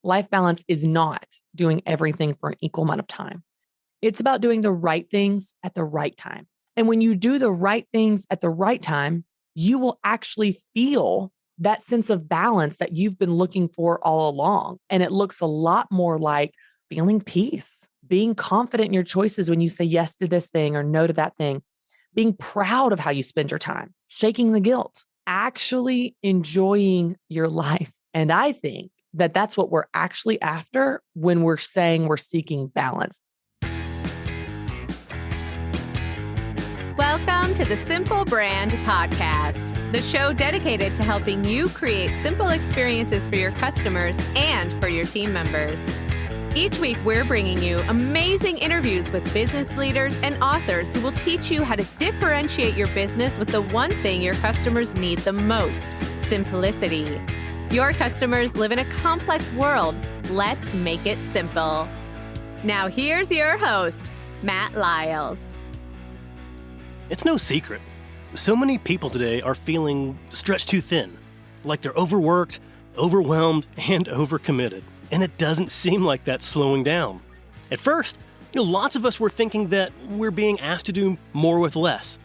life balance is not doing everything for an equal amount of time. It's about doing the right things at the right time. And when you do the right things at the right time, you will actually feel that sense of balance that you've been looking for all along. And it looks a lot more like feeling peace, being confident in your choices when you say yes to this thing or no to that thing, being proud of how you spend your time, shaking the guilt, actually enjoying your life. And I think that that's what we're actually after when we're saying we're seeking balance. Welcome to the Simple Brand Podcast, the show dedicated to helping you create simple experiences for your customers and for your team members. Each week, we're bringing you amazing interviews with business leaders and authors who will teach you how to differentiate your business with the one thing your customers need the most: simplicity. Your customers live in a complex world. Let's make it simple. Now, here's your host, Matt Lyles. It's no secret. So many people today are feeling stretched too thin, like they're overworked, overwhelmed, and overcommitted. And it doesn't seem like that's slowing down. At first, lots of us were thinking that we're being asked to do more with less,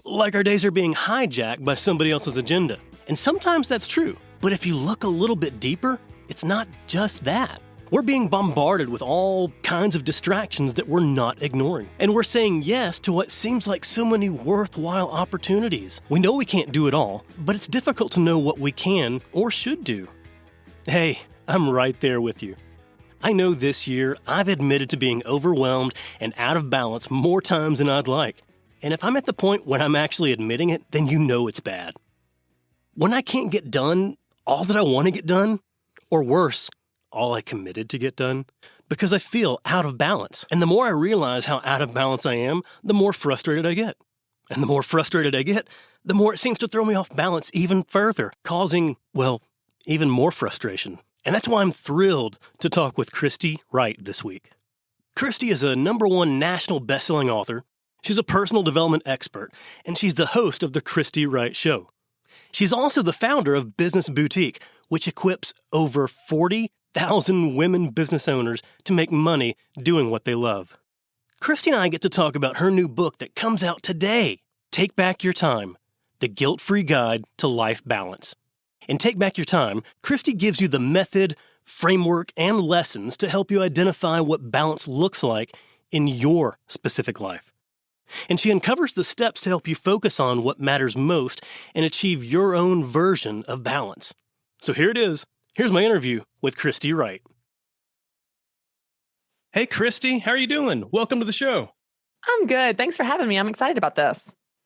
like our days are being hijacked by somebody else's agenda. And sometimes that's true. But if you look a little bit deeper, it's not just that. We're being bombarded with all kinds of distractions that we're not ignoring. And we're saying yes to what seems like so many worthwhile opportunities. We know we can't do it all, but it's difficult to know what we can or should do. Hey, I'm right there with you. I know this year I've admitted to being overwhelmed and out of balance more times than I'd like. And if I'm at the point when I'm actually admitting it, then you know it's bad. When I can't get done all that I want to get done, or worse, all I committed to get done, because I feel out of balance. And the more I realize how out of balance I am, the more frustrated I get. And the more frustrated I get, the more it seems to throw me off balance even further, causing, well, even more frustration. And that's why I'm thrilled to talk with Christy Wright this week. Christy is a #1 national best-selling author. She's a personal development expert, and she's the host of the Christy Wright Show. She's also the founder of Business Boutique, which equips over 40,000 women business owners to make money doing what they love. Christy and I get to talk about her new book that comes out today, Take Back Your Time, The Guilt-Free Guide to Life Balance. In Take Back Your Time, Christy gives you the method, framework, and lessons to help you identify what balance looks like in your specific life. And she uncovers the steps to help you focus on what matters most and achieve your own version of balance. So here it is. Here's my interview with Christy Wright. Hey, Christy, how are you doing? Welcome to the show. I'm good. Thanks for having me. I'm excited about this.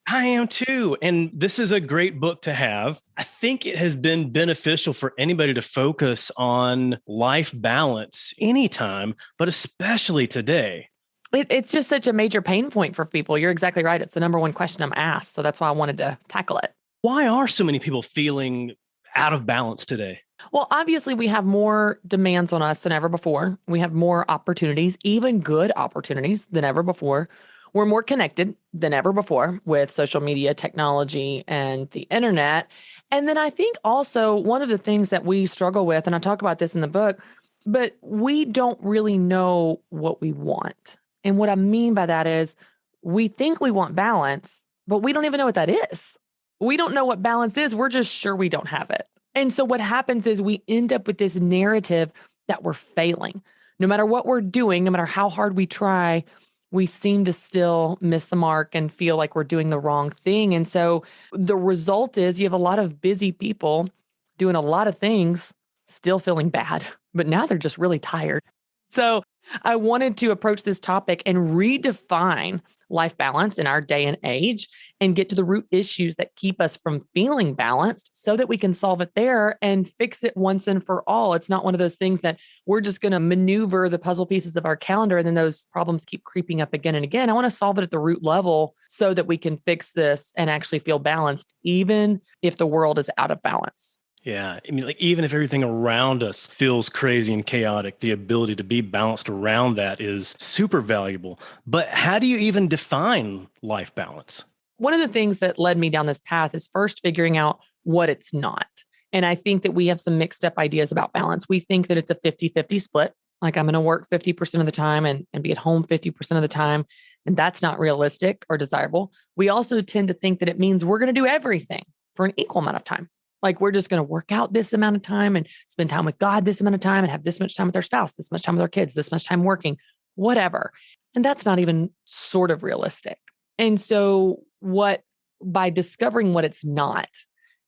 I am too. And this is a great book to have. I think it has been beneficial for anybody to focus on life balance anytime, but especially today. It's just such a major pain point for people. You're exactly right. It's the #1 question I'm asked. So that's why I wanted to tackle it. Why are so many people feeling out of balance today? Well, obviously, we have more demands on us than ever before. We have more opportunities, even good opportunities than ever before. We're more connected than ever before with social media, technology, and the internet. And then I think also one of the things that we struggle with, and I talk about this in the book, but we don't really know what we want. And what I mean by that is we think we want balance, but we don't even know what that is. We don't know what balance is. We're just sure we don't have it. And so what happens is we end up with this narrative that we're failing. No matter what we're doing, no matter how hard we try, we seem to still miss the mark and feel like we're doing the wrong thing. And so the result is you have a lot of busy people doing a lot of things, still feeling bad, but now they're just really tired. So I wanted to approach this topic and redefine life balance in our day and age and get to the root issues that keep us from feeling balanced so that we can solve it there and fix it once and for all. It's not one of those things that we're just going to maneuver the puzzle pieces of our calendar and then those problems keep creeping up again and again. I want to solve it at the root level so that we can fix this and actually feel balanced, even if the world is out of balance. Yeah. I mean, like, even if everything around us feels crazy and chaotic, the ability to be balanced around that is super valuable. But how do you even define life balance? One of the things that led me down this path is first figuring out what it's not. And I think that we have some mixed up ideas about balance. We think that it's a 50-50 split. Like I'm going to work 50% of the time and be at home 50% of the time. And that's not realistic or desirable. We also tend to think that it means we're going to do everything for an equal amount of time. Like we're just going to work out this amount of time and spend time with God this amount of time and have this much time with our spouse, this much time with our kids, this much time working, whatever. And that's not even sort of realistic. And so by discovering what it's not,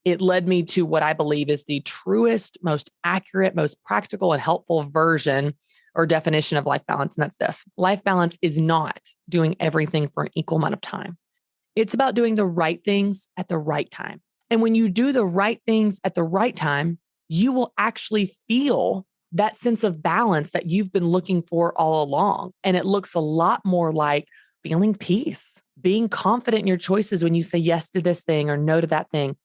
it led me to what I believe is the truest, most accurate, most practical and helpful version or definition of life balance. And that's this. Life balance is not doing everything for an equal amount of time. It's about doing the right things at the right time. And when you do the right things at the right time, you will actually feel that sense of balance that you've been looking for all along. And it looks a lot more like feeling peace, being confident in your choices when you say yes to this thing or no to that thing,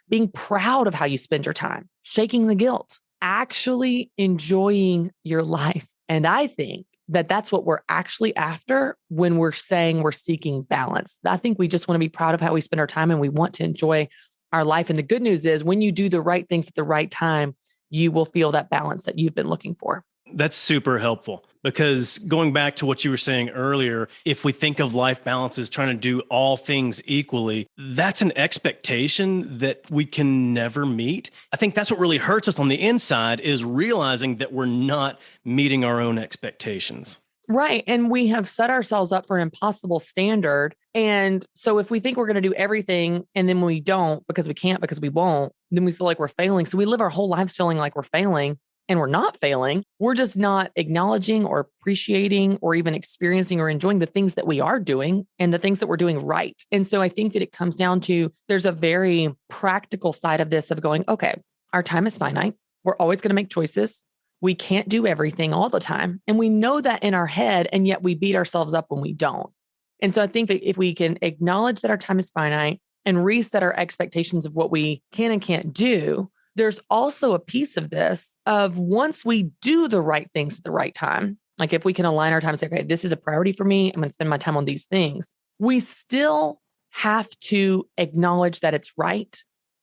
being proud of how you spend your time, shaking the guilt, actually enjoying your life. And I think that that's what we're actually after when we're saying we're seeking balance. I think we just want to be proud of how we spend our time and we want to enjoy our life. And the good news is when you do the right things at the right time, you will feel that balance that you've been looking for. That's super helpful because going back to what you were saying earlier, if we think of life balance as trying to do all things equally, that's an expectation that we can never meet. I think that's what really hurts us on the inside is realizing that we're not meeting our own expectations. Right. And we have set ourselves up for an impossible standard. And so if we think we're going to do everything and then we don't because we can't, because we won't, then we feel like we're failing. So we live our whole lives feeling like we're failing. And we're not failing. We're just not acknowledging or appreciating or even experiencing or enjoying the things that we are doing and the things that we're doing right. And so I think that it comes down to there's a very practical side of this of going, okay, our time is finite. We're always going to make choices. We can't do everything all the time. And we know that in our head, and yet we beat ourselves up when we don't. And so I think that if we can acknowledge that our time is finite and reset our expectations of what we can and can't do, there's also a piece of this of once we do the right things at the right time, like if we can align our time and say, okay, this is a priority for me, I'm going to spend my time on these things. We still have to acknowledge that it's right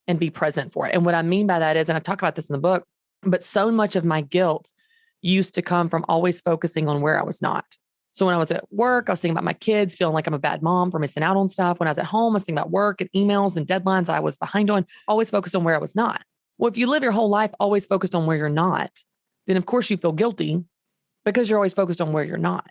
and be present for it. And what I mean by that is, and I talk about this in the book, but so much of my guilt used to come from always focusing on where I was not. So when I was at work, I was thinking about my kids, feeling like I'm a bad mom for missing out on stuff. When I was at home, I was thinking about work and emails and deadlines I was behind on, always focused on where I was not. Well, if you live your whole life always focused on where you're not, then of course you feel guilty because you're always focused on where you're not.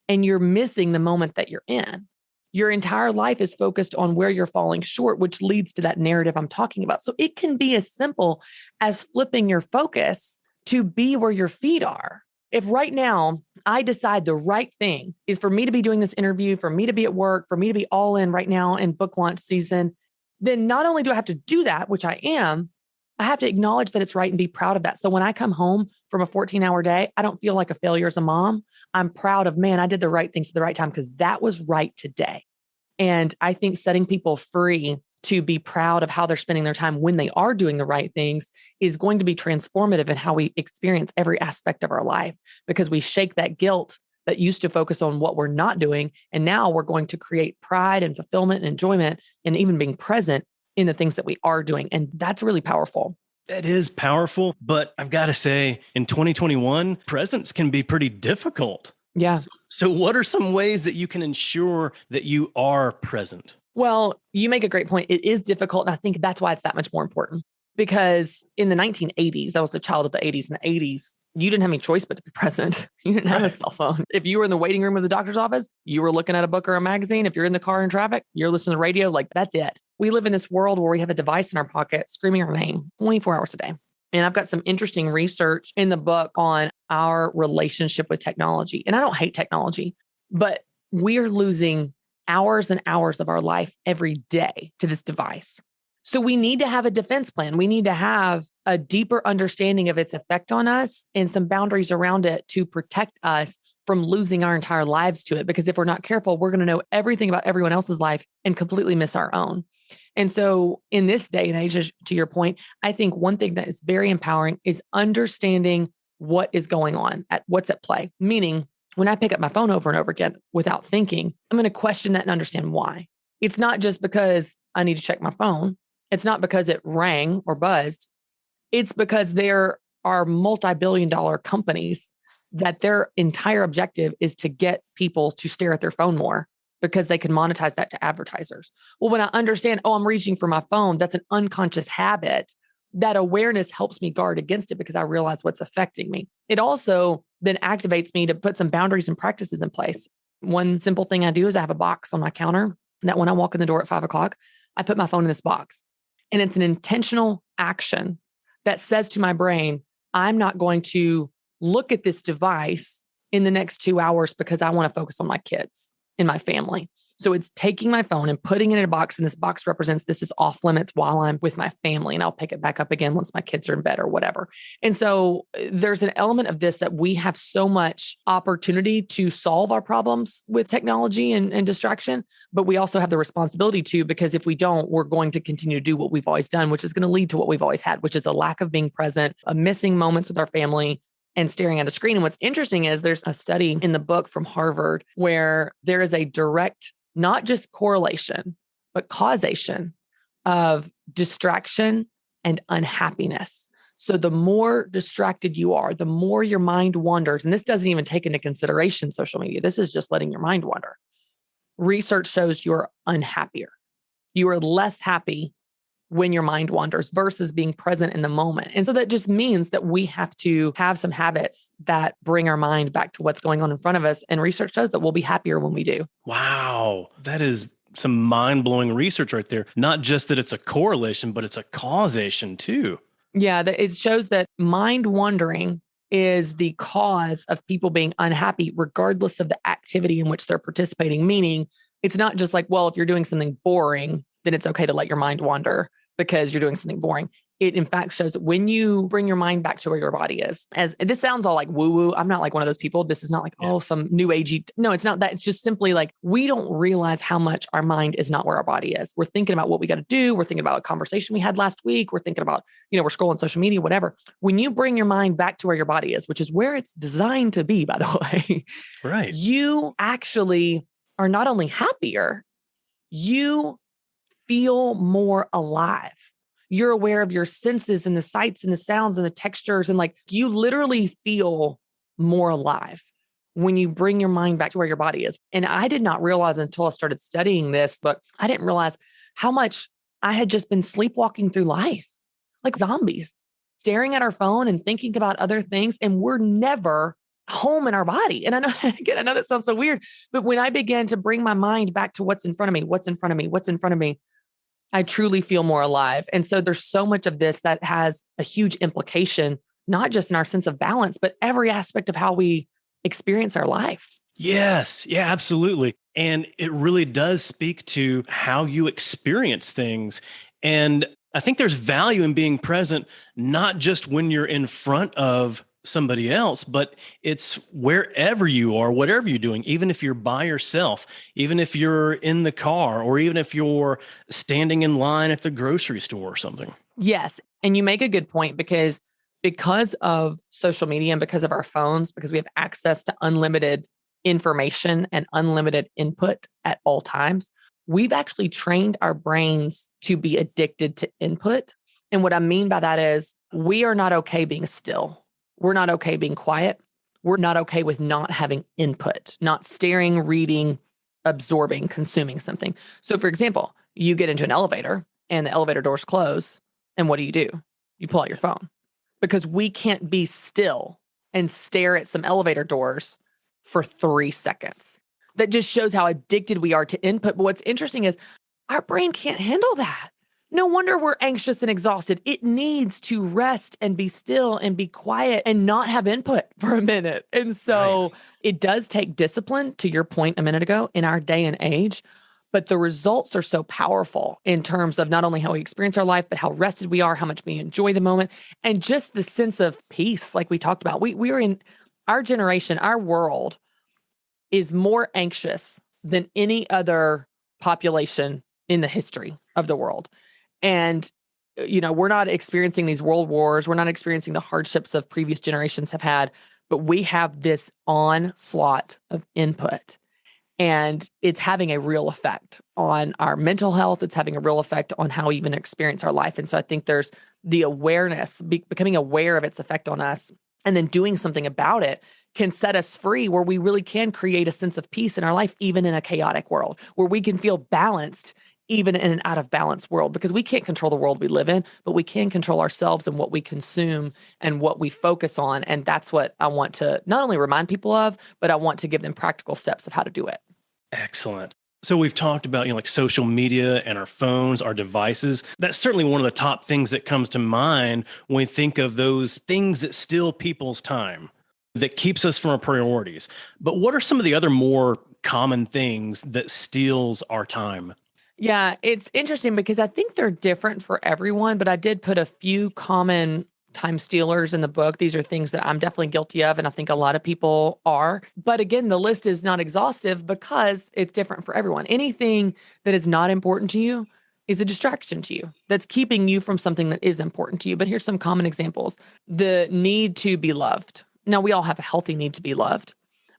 And you're missing the moment that you're in. Your entire life is focused on where you're falling short, which leads to that narrative I'm talking about. So it can be as simple as flipping your focus to be where your feet are. If right now I decide the right thing is for me to be doing this interview, for me to be at work, for me to be all in right now in book launch season, then not only do I have to do that, which I am, I have to acknowledge that it's right and be proud of that. So when I come home from a 14-hour day, I don't feel like a failure as a mom. I'm proud of, man, I did the right things at the right time because that was right today. And I think setting people free to be proud of how they're spending their time when they are doing the right things is going to be transformative in how we experience every aspect of our life because we shake that guilt that used to focus on what we're not doing. And now we're going to create pride and fulfillment and enjoyment and even being present in the things that we are doing. And that's really powerful. That is powerful. But I've got to say, in 2021, presence can be pretty difficult. Yeah. So what are some ways that you can ensure that you are present? Well, you make a great point. It is difficult. And I think that's why it's that much more important. Because in the 1980s, I was a child of the 80s. In the 80s, you didn't have any choice but to be present. You didn't have a cell phone. If you were in the waiting room of the doctor's office, you were looking at a book or a magazine. If you're in the car in traffic, you're listening to the radio. Like that's it. We live in this world where we have a device in our pocket screaming our name 24 hours a day. And I've got some interesting research in the book on our relationship with technology. And I don't hate technology, but we're losing hours and hours of our life every day to this device. So we need to have a defense plan. We need to have a deeper understanding of its effect on us and some boundaries around it to protect us from losing our entire lives to it. Because if we're not careful, we're going to know everything about everyone else's life and completely miss our own. And so in this day and age, to your point, I think one thing that is very empowering is understanding what is going on, at what's at play. Meaning, when I pick up my phone over and over again without thinking, I'm going to question that and understand why. It's not just because I need to check my phone. It's not because it rang or buzzed. It's because there are multi-billion-dollar companies that their entire objective is to get people to stare at their phone more because they can monetize that to advertisers. Well, when I understand, I'm reaching for my phone, that's an unconscious habit. That awareness helps me guard against it because I realize what's affecting me. It also then activates me to put some boundaries and practices in place. One simple thing I do is I have a box on my counter that when I walk in the door at 5:00, I put my phone in this box. And it's an intentional action that says to my brain, I'm not going to look at this device in the next 2 hours because I want to focus on my kids and my family. So it's taking my phone and putting it in a box, and this box represents this is off limits while I'm with my family, and I'll pick it back up again once my kids are in bed or whatever. And so there's an element of this that we have so much opportunity to solve our problems with technology and distraction, but we also have the responsibility to, because if we don't, we're going to continue to do what we've always done, which is going to lead to what we've always had, which is a lack of being present, a missing moments with our family, and staring at a screen. And what's interesting is there's a study in the book from Harvard where there is a direct, not just correlation, but causation of distraction and unhappiness. So the more distracted you are, the more your mind wanders. And this doesn't even take into consideration social media. This is just letting your mind wander. Research shows you're unhappier. You are less happy when your mind wanders versus being present in the moment. And so that just means that we have to have some habits that bring our mind back to what's going on in front of us. And research shows that we'll be happier when we do. Wow. That is some mind-blowing research right there. Not just that it's a correlation, but it's a causation too. Yeah, it shows that mind wandering is the cause of people being unhappy, regardless of the activity in which they're participating. Meaning, it's not just like, well, if you're doing something boring, then it's okay to let your mind wander because you're doing something boring. It in fact shows that when you bring your mind back to where your body is, as this sounds all like woo-woo. I'm not like one of those people. This is not like, some new agey. No, it's not that. It's just simply like, we don't realize how much our mind is not where our body is. We're thinking about what we got to do. We're thinking about a conversation we had last week. We're thinking about, we're scrolling social media, whatever. When you bring your mind back to where your body is, which is where it's designed to be, by the way, right? You actually are not only happier, you feel more alive. You're aware of your senses and the sights and the sounds and the textures. And like you literally feel more alive when you bring your mind back to where your body is. And I did not realize until I started studying this, but I didn't realize how much I had just been sleepwalking through life, like zombies, staring at our phone and thinking about other things. And we're never home in our body. And I know, again, I know that sounds so weird, but when I began to bring my mind back to what's in front of me, what's in front of me, what's in front of me, I truly feel more alive. And so there's so much of this that has a huge implication, not just in our sense of balance, but every aspect of how we experience our life. Yes. Yeah, absolutely. And it really does speak to how you experience things. And I think there's value in being present, not just when you're in front of somebody else, but it's wherever you are, whatever you're doing, even if you're by yourself, even if you're in the car, or even if you're standing in line at the grocery store or something. Yes. And you make a good point because of social media and because of our phones, because we have access to unlimited information and unlimited input at all times, we've actually trained our brains to be addicted to input. And what I mean by that is we are not okay being still. We're not okay being quiet. We're not okay with not having input, not staring, reading, absorbing, consuming something. So for example, you get into an elevator and the elevator doors close. And what do? You pull out your phone because we can't be still and stare at some elevator doors for 3 seconds. That just shows how addicted we are to input. But what's interesting is our brain can't handle that. No wonder we're anxious and exhausted. It needs to rest and be still and be quiet and not have input for a minute. And so It does take discipline, to your point a minute ago, in our day and age. But the results are so powerful in terms of not only how we experience our life, but how rested we are, how much we enjoy the moment, and just the sense of peace, like we talked about. We are in our generation, our world is more anxious than any other population in the history of the world. And, we're not experiencing these world wars. We're not experiencing the hardships of previous generations have had, but we have this onslaught of input. And it's having a real effect on our mental health. It's having a real effect on how we even experience our life. And so I think there's the awareness, becoming aware of its effect on us, and then doing something about it can set us free, where we really can create a sense of peace in our life, even in a chaotic world, where we can feel balanced, even in an out of balance world, because we can't control the world we live in, but we can control ourselves and what we consume and what we focus on. And that's what I want to not only remind people of, but I want to give them practical steps of how to do it. Excellent. So we've talked about, like social media and our phones, our devices. That's certainly one of the top things that comes to mind when we think of those things that steal people's time, that keeps us from our priorities. But what are some of the other more common things that steals our time? Yeah, it's interesting because I think they're different for everyone, but I did put a few common time stealers in the book. These are things that I'm definitely guilty of, and I think a lot of people are. But again, the list is not exhaustive because it's different for everyone. Anything that is not important to you is a distraction to you that's keeping you from something that is important to you. But here's some common examples. The need to be loved. Now, we all have a healthy need to be loved,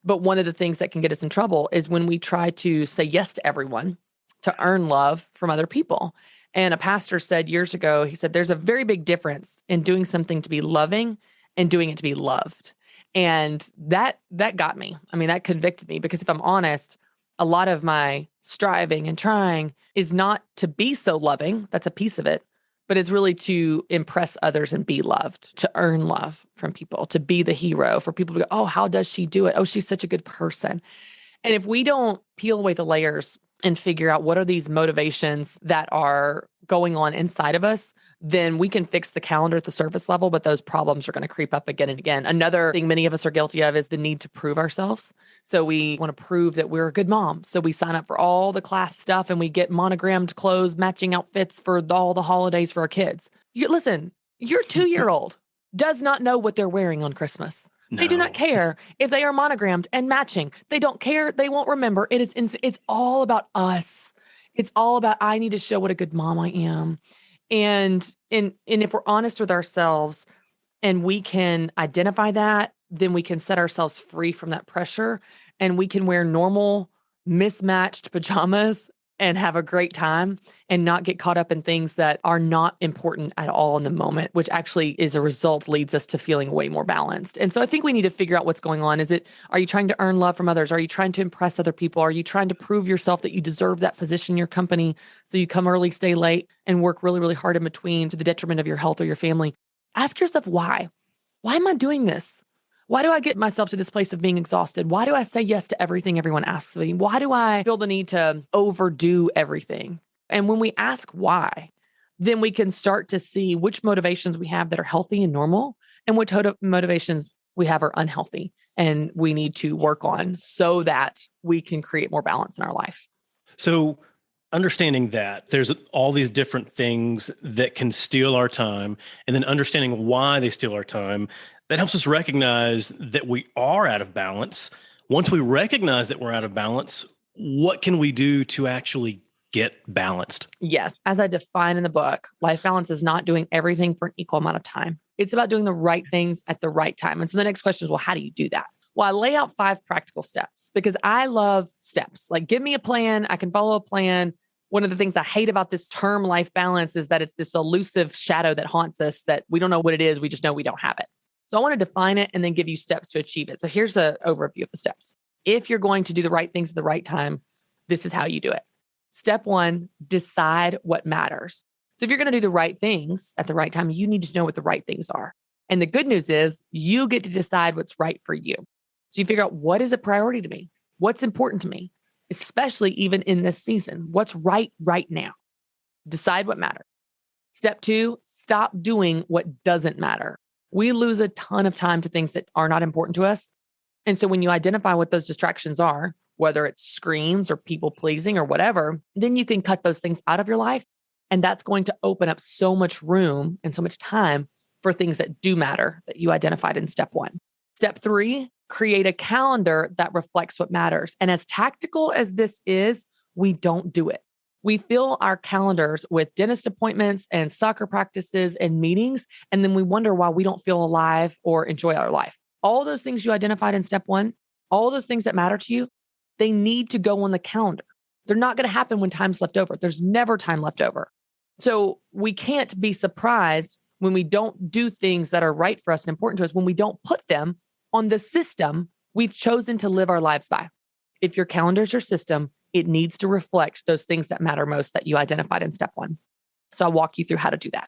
but one of the things that can get us in trouble is when we try to say yes to everyone to earn love from other people. And a pastor said years ago, he said, there's a very big difference in doing something to be loving and doing it to be loved. And that got me. I mean, that convicted me, because if I'm honest, a lot of my striving and trying is not to be so loving. That's a piece of it, but it's really to impress others and be loved, to earn love from people, to be the hero, for people to go, oh, how does she do it? Oh, she's such a good person. And if we don't peel away the layers and figure out what are these motivations that are going on inside of us, then we can fix the calendar at the surface level, but those problems are going to creep up again and again. Another thing many of us are guilty of is the need to prove ourselves. So we want to prove that we're a good mom. So we sign up for all the class stuff and we get monogrammed clothes, matching outfits for all the holidays for our kids. Listen, your 2-year-old does not know what they're wearing on Christmas. They do not care if they are monogrammed and matching. They don't care. They won't remember. It's all about us. It's all about, I need to show what a good mom I am. And if we're honest with ourselves and we can identify that, then we can set ourselves free from that pressure, and we can wear normal mismatched pajamas and have a great time and not get caught up in things that are not important at all in the moment, which actually is a result leads us to feeling way more balanced. And so I think we need to figure out what's going on. Are you trying to earn love from others? Are you trying to impress other people? Are you trying to prove yourself that you deserve that position in your company? So you come early, stay late, and work really, really hard in between to the detriment of your health or your family. Ask yourself why. Why am I doing this? Why do I get myself to this place of being exhausted? Why do I say yes to everything everyone asks me? Why do I feel the need to overdo everything? And when we ask why, then we can start to see which motivations we have that are healthy and normal and which motivations we have are unhealthy and we need to work on so that we can create more balance in our life. So understanding that there's all these different things that can steal our time, and then understanding why they steal our time, that helps us recognize that we are out of balance. Once we recognize that we're out of balance, what can we do to actually get balanced? Yes. As I define in the book, life balance is not doing everything for an equal amount of time. It's about doing the right things at the right time. And so the next question is, well, how do you do that? Well, I lay out 5 practical steps because I love steps. Like, give me a plan. I can follow a plan. One of the things I hate about this term life balance is that it's this elusive shadow that haunts us that we don't know what it is. We just know we don't have it. So I want to define it and then give you steps to achieve it. So here's an overview of the steps. If you're going to do the right things at the right time, this is how you do it. Step 1, decide what matters. So if you're going to do the right things at the right time, you need to know what the right things are. And the good news is you get to decide what's right for you. So you figure out, what is a priority to me? What's important to me, especially even in this season? What's right now? Decide what matters. Step 2, stop doing what doesn't matter. We lose a ton of time to things that are not important to us. And so when you identify what those distractions are, whether it's screens or people pleasing or whatever, then you can cut those things out of your life. And that's going to open up so much room and so much time for things that do matter that you identified in step 1. Step 3, create a calendar that reflects what matters. And as tactical as this is, we don't do it. We fill our calendars with dentist appointments and soccer practices and meetings, and then we wonder why we don't feel alive or enjoy our life. All those things you identified in step 1, all those things that matter to you, They need to go on the calendar. They're not going to happen when time's left over. There's never time left over. So we can't be surprised when we don't do things that are right for us and important to us, when we don't put them on the system we've chosen to live our lives by. If your calendar is your system, it needs to reflect those things that matter most that you identified in step 1. So I'll walk you through how to do that.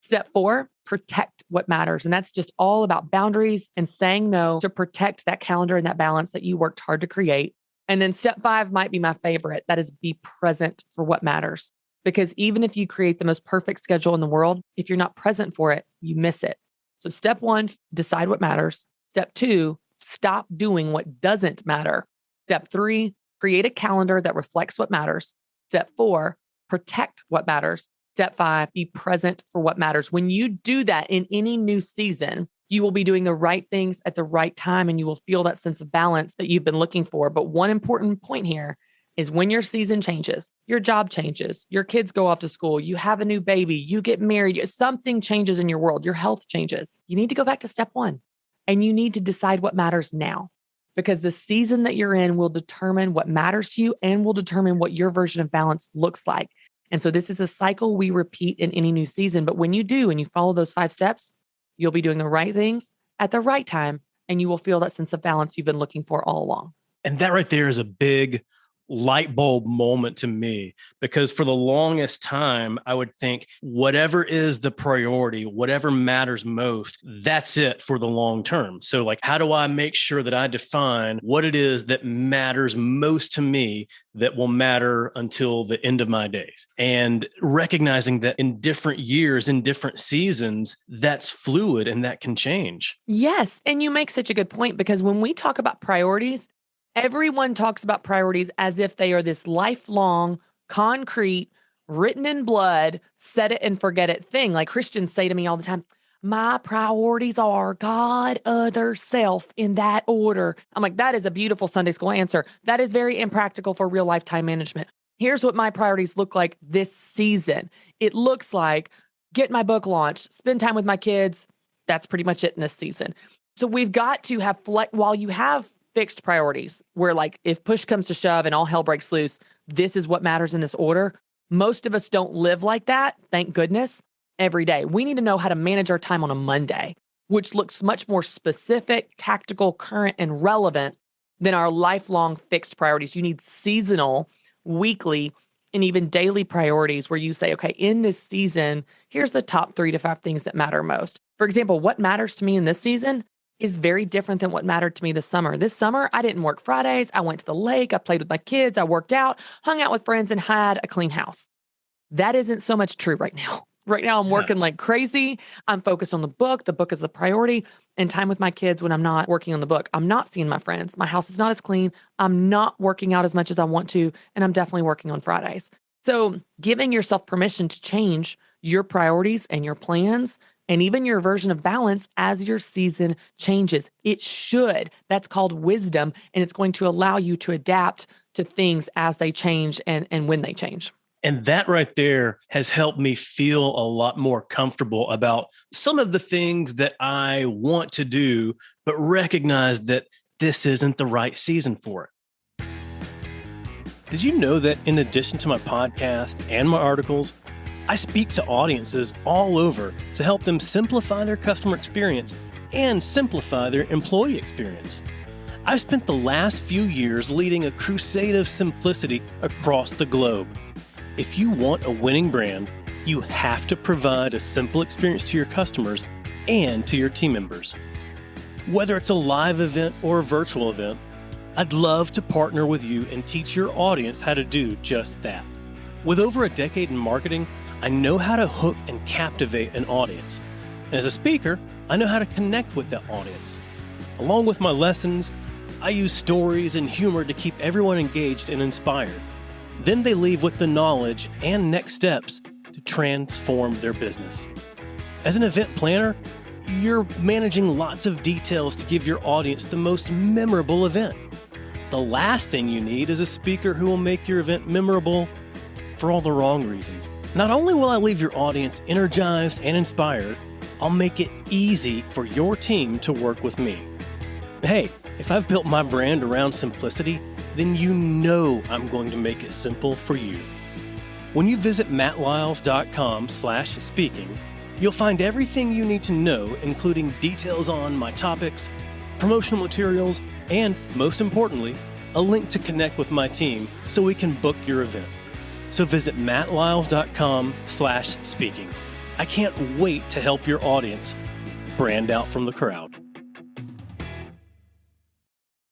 Step 4, protect what matters. And that's just all about boundaries and saying no to protect that calendar and that balance that you worked hard to create. And then step 5 might be my favorite. That is be present for what matters. Because even if you create the most perfect schedule in the world, if you're not present for it, you miss it. So step 1, decide what matters. Step 2, stop doing what doesn't matter. Step 3, create a calendar that reflects what matters. Step 4, protect what matters. Step 5, be present for what matters. When you do that in any new season, you will be doing the right things at the right time and you will feel that sense of balance that you've been looking for. But one important point here is when your season changes, your job changes, your kids go off to school, you have a new baby, you get married, something changes in your world, your health changes. You need to go back to step 1 and you need to decide what matters now, because the season that you're in will determine what matters to you and will determine what your version of balance looks like. And so this is a cycle we repeat in any new season. But when you do and you follow those 5 steps, you'll be doing the right things at the right time and you will feel that sense of balance you've been looking for all along. And that right there is a big light bulb moment to me, because for the longest time, I would think whatever is the priority, whatever matters most, that's it for the long term. So like, how do I make sure that I define what it is that matters most to me that will matter until the end of my days? And recognizing that in different years, in different seasons, that's fluid and that can change. Yes. And you make such a good point, because when we talk about priorities, everyone talks about priorities as if they are this lifelong, concrete, written in blood, set it and forget it thing. Like Christians say to me all the time, my priorities are God, other, self, in that order. I'm like, that is a beautiful Sunday school answer. That is very impractical for real life time management. Here's what my priorities look like this season. It looks like get my book launched, spend time with my kids. That's pretty much it in this season. So we've got to have while you have fixed priorities where like if push comes to shove and all hell breaks loose, this is what matters in this order. Most of us don't live like that, thank goodness, every day. We need to know how to manage our time on a Monday, which looks much more specific, tactical, current, and relevant than our lifelong fixed priorities. You need seasonal, weekly, and even daily priorities where you say, okay, in this season, here's the top 3 to 5 things that matter most. For example, what matters to me in this season is very different than what mattered to me this summer. This summer, I didn't work Fridays. I went to the lake. I played with my kids. I worked out, hung out with friends, and had a clean house. That isn't so much true right now. Right now, I'm working like crazy. I'm focused on the book. The book is the priority. And time with my kids when I'm not working on the book. I'm not seeing my friends. My house is not as clean. I'm not working out as much as I want to. And I'm definitely working on Fridays. So giving yourself permission to change your priorities and your plans and even your version of balance as your season changes. It should. That's called wisdom. And it's going to allow you to adapt to things as they change and when they change. And that right there has helped me feel a lot more comfortable about some of the things that I want to do, but recognize that this isn't the right season for it. Did you know that in addition to my podcast and my articles, I speak to audiences all over to help them simplify their customer experience and simplify their employee experience. I've spent the last few years leading a crusade of simplicity across the globe. If you want a winning brand, you have to provide a simple experience to your customers and to your team members. Whether it's a live event or a virtual event, I'd love to partner with you and teach your audience how to do just that. With over a decade in marketing, I know how to hook and captivate an audience. And as a speaker, I know how to connect with that audience. Along with my lessons, I use stories and humor to keep everyone engaged and inspired. Then they leave with the knowledge and next steps to transform their business. As an event planner, you're managing lots of details to give your audience the most memorable event. The last thing you need is a speaker who will make your event memorable for all the wrong reasons. Not only will I leave your audience energized and inspired, I'll make it easy for your team to work with me. Hey, if I've built my brand around simplicity, then you know I'm going to make it simple for you. When you visit mattlyles.com/speaking, you'll find everything you need to know, including details on my topics, promotional materials, and most importantly, a link to connect with my team so we can book your event. So visit mattlyles.com/speaking. I can't wait to help your audience brand out from the crowd.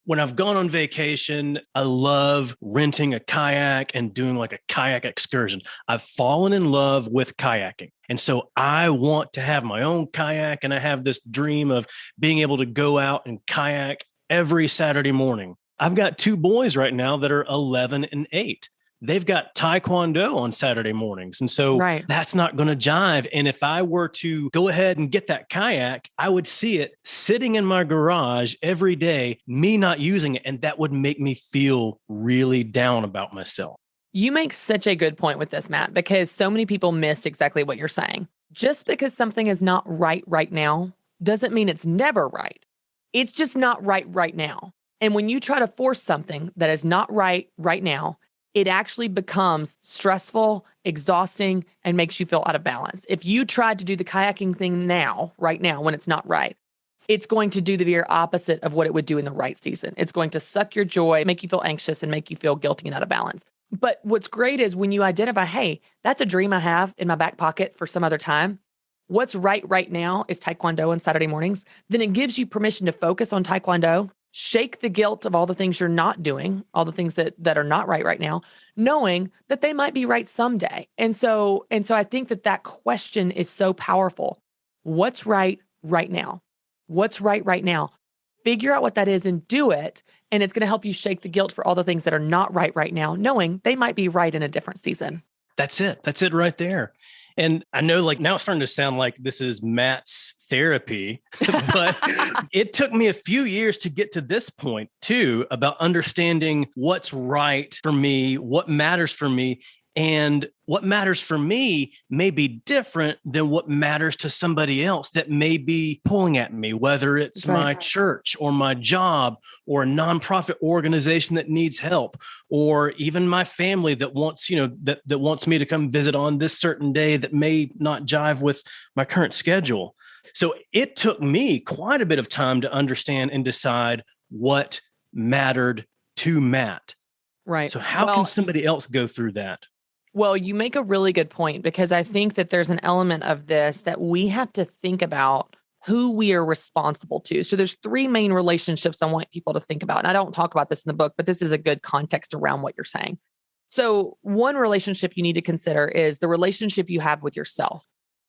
When I've gone on vacation, I love renting a kayak and doing like a kayak excursion. I've fallen in love with kayaking. And so I want to have my own kayak, and I have this dream of being able to go out and kayak every Saturday morning. I've got two boys right now that are 11 and 8. They've got taekwondo on Saturday mornings. And so that's not going to jive. And if I were to go ahead and get that kayak, I would see it sitting in my garage every day, me not using it. And that would make me feel really down about myself. You make such a good point with this, Matt, because so many people miss exactly what you're saying. Just because something is not right now doesn't mean it's never right. It's just not right now. And when you try to force something that is not right now, it actually becomes stressful, exhausting, and makes you feel out of balance. If you tried to do the kayaking thing right now, when it's not right, it's going to do the very opposite of what it would do in the right season. It's going to suck your joy, make you feel anxious, and make you feel guilty and out of balance. But what's great is when you identify, hey, that's a dream I have in my back pocket for some other time. What's right now is taekwondo on Saturday mornings. Then it gives you permission to focus on taekwondo, shake the guilt of all the things you're not doing, all the things that are not right now, knowing that they might be right someday. And so I think that question is so powerful. What's right now? What's right now? Figure out what that is and do it. And it's going to help you shake the guilt for all the things that are not right now, knowing they might be right in a different season. That's it. That's it right there. And I know now it's starting to sound like this is Matt's therapy, but it took me a few years to get to this point too, about understanding what's right for me, what matters for me. And what matters for me may be different than what matters to somebody else that may be pulling at me, whether it's my church or my job or a nonprofit organization that needs help, or even my family that wants, that wants me to come visit on this certain day that may not jive with my current schedule. So it took me quite a bit of time to understand and decide what mattered to Matt. Right. So how can somebody else go through that? Well, you make a really good point, because I think that there's an element of this that we have to think about who we are responsible to. So there's 3 main relationships I want people to think about. And I don't talk about this in the book, but this is a good context around what you're saying. So one relationship you need to consider is the relationship you have with yourself.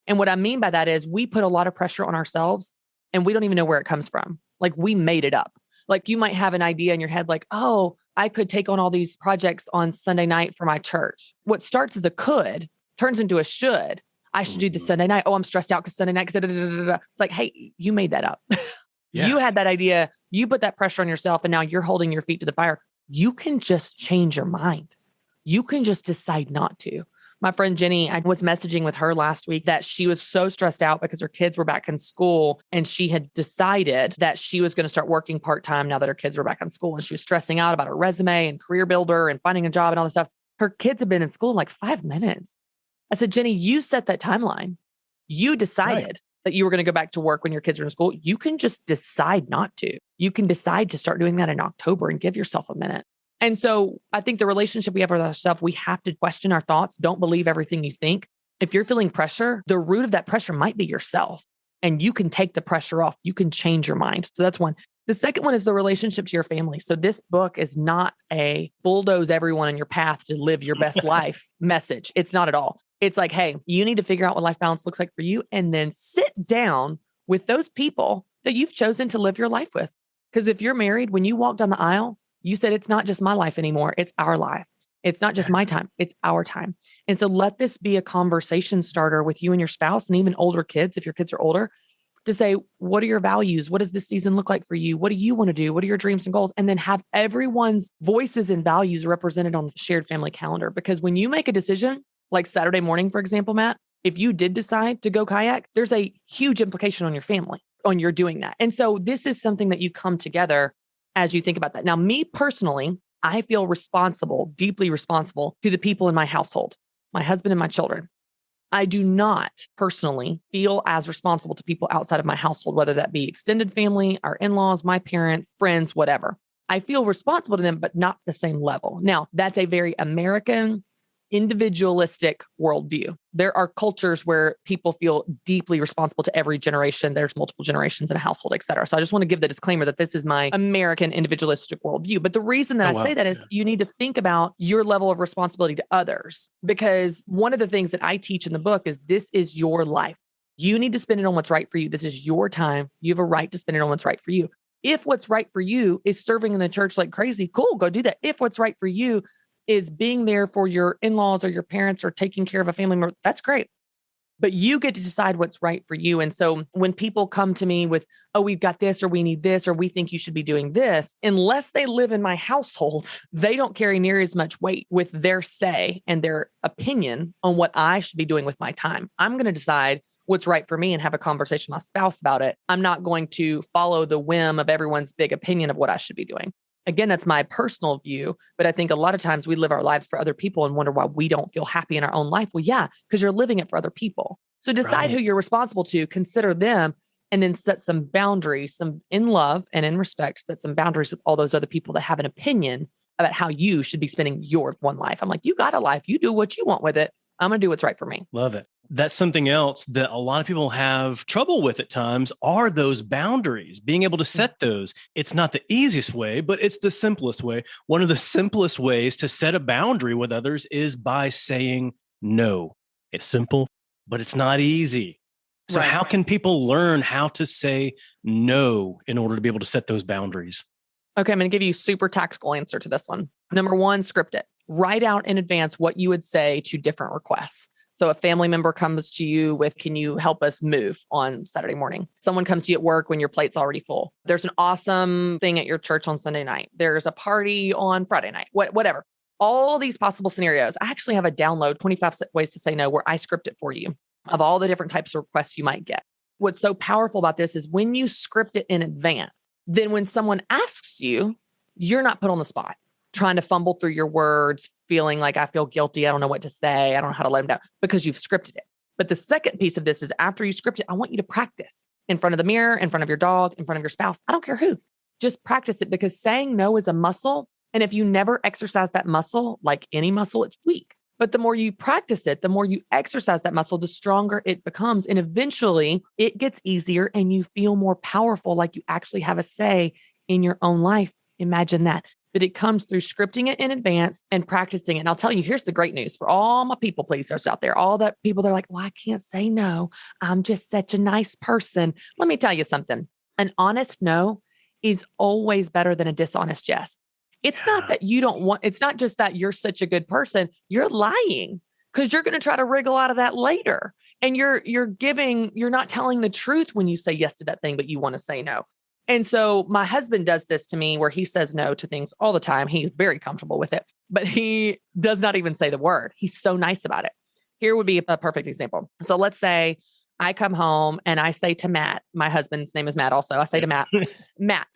And what I mean by that is we put a lot of pressure on ourselves and we don't even know where it comes from. Like, we made it up. Like, you might have an idea in your head, like, oh, I could take on all these projects on Sunday night for my church. What starts as a could turns into a should. I should do this Sunday night. Oh, I'm stressed out because Sunday night. It's like, hey, you made that up. Yeah. You had that idea. You put that pressure on yourself, and now you're holding your feet to the fire. You can just change your mind. You can just decide not to. My friend Jenny, I was messaging with her last week that she was so stressed out because her kids were back in school, and she had decided that she was going to start working part-time now that her kids were back in school. And she was stressing out about her resume and career builder and finding a job and all this stuff. Her kids have been in school like 5 minutes. I said, Jenny, you set that timeline. You decided that you were going to go back to work when your kids are in school. You can just decide not to. You can decide to start doing that in October and give yourself a minute. And so I think the relationship we have with ourselves, we have to question our thoughts. Don't believe everything you think. If you're feeling pressure, the root of that pressure might be yourself, and you can take the pressure off. You can change your mind. So that's one. The second one is the relationship to your family. So this book is not a bulldoze everyone in your path to live your best life message. It's not at all. It's like, hey, you need to figure out what life balance looks like for you, and then sit down with those people that you've chosen to live your life with. Because if you're married, when you walk down the aisle, you said, it's not just my life anymore. It's our life. It's not just my time. It's our time. And so let this be a conversation starter with you and your spouse, and even older kids, if your kids are older, to say, what are your values? What does this season look like for you? What do you want to do? What are your dreams and goals? And then have everyone's voices and values represented on the shared family calendar. Because when you make a decision, like Saturday morning, for example, Matt, if you did decide to go kayak, there's a huge implication on your family, on your doing that. And so this is something that you come together as you think about that. Now, me personally, I feel responsible, deeply responsible to the people in my household, my husband and my children. I do not personally feel as responsible to people outside of my household, whether that be extended family, our in-laws, my parents, friends, whatever. I feel responsible to them, but not the same level. Now, that's a very American, individualistic worldview. There are cultures where people feel deeply responsible to every generation. There's multiple generations in a household, et cetera. So I just want to give the disclaimer that this is my American individualistic worldview. But the reason that say that is you need to think about your level of responsibility to others, because one of the things that I teach in the book is this is your life. You need to spend it on what's right for you. This is your time. You have a right to spend it on what's right for you. If what's right for you is serving in the church like crazy, cool, go do that. If what's right for you is being there for your in-laws or your parents or taking care of a family member, that's great. But you get to decide what's right for you. And so when people come to me with, oh, we've got this, or we need this, or we think you should be doing this, unless they live in my household, they don't carry near as much weight with their say and their opinion on what I should be doing with my time. I'm going to decide what's right for me and have a conversation with my spouse about it. I'm not going to follow the whim of everyone's big opinion of what I should be doing. Again, that's my personal view, but I think a lot of times we live our lives for other people and wonder why we don't feel happy in our own life. Well, yeah, because you're living it for other people. So decide who you're responsible to, consider them, and then set some boundaries, some in love and in respect, set some boundaries with all those other people that have an opinion about how you should be spending your one life. I'm like, you got a life. You do what you want with it. I'm going to do what's right for me. Love it. That's something else that a lot of people have trouble with at times are those boundaries, being able to set those. It's not the easiest way, but it's the simplest way. One of the simplest ways to set a boundary with others is by saying no. It's simple, but it's not easy. So how can people learn how to say no in order to be able to set those boundaries? Okay, I'm going to give you a super tactical answer to this one. Number one, script it. Write out in advance what you would say to different requests. So a family member comes to you with, can you help us move on Saturday morning? Someone comes to you at work when your plate's already full. There's an awesome thing at your church on Sunday night. There's a party on Friday night, whatever. All these possible scenarios. I actually have a download, 25 ways to say no, where I script it for you of all the different types of requests you might get. What's so powerful about this is when you script it in advance, then when someone asks you, you're not put on the spot, trying to fumble through your words, feeling like I feel guilty. I don't know what to say. I don't know how to let them down because you've scripted it. But the second piece of this is after you script it, I want you to practice in front of the mirror, in front of your dog, in front of your spouse. I don't care who. Just practice it, because saying no is a muscle. And if you never exercise that muscle, like any muscle, it's weak. But the more you practice it, the more you exercise that muscle, the stronger it becomes. And eventually it gets easier and you feel more powerful, like you actually have a say in your own life. Imagine that. But it comes through scripting it in advance and practicing it. And I'll tell you, here's the great news for all my people pleasers out there, all the people that are like, well, I can't say no. I'm just such a nice person. Let me tell you something. An honest no is always better than a dishonest yes. It's not that you don't want, it's not just that you're such a good person. You're lying because you're going to try to wriggle out of that later. And you're not telling the truth when you say yes to that thing, but you want to say no. And so my husband does this to me where he says no to things all the time. He's very comfortable with it, but he does not even say the word. He's so nice about it. Here would be a perfect example. So let's say I come home and I say to Matt, my husband's name is Matt also. I say to Matt, Matt,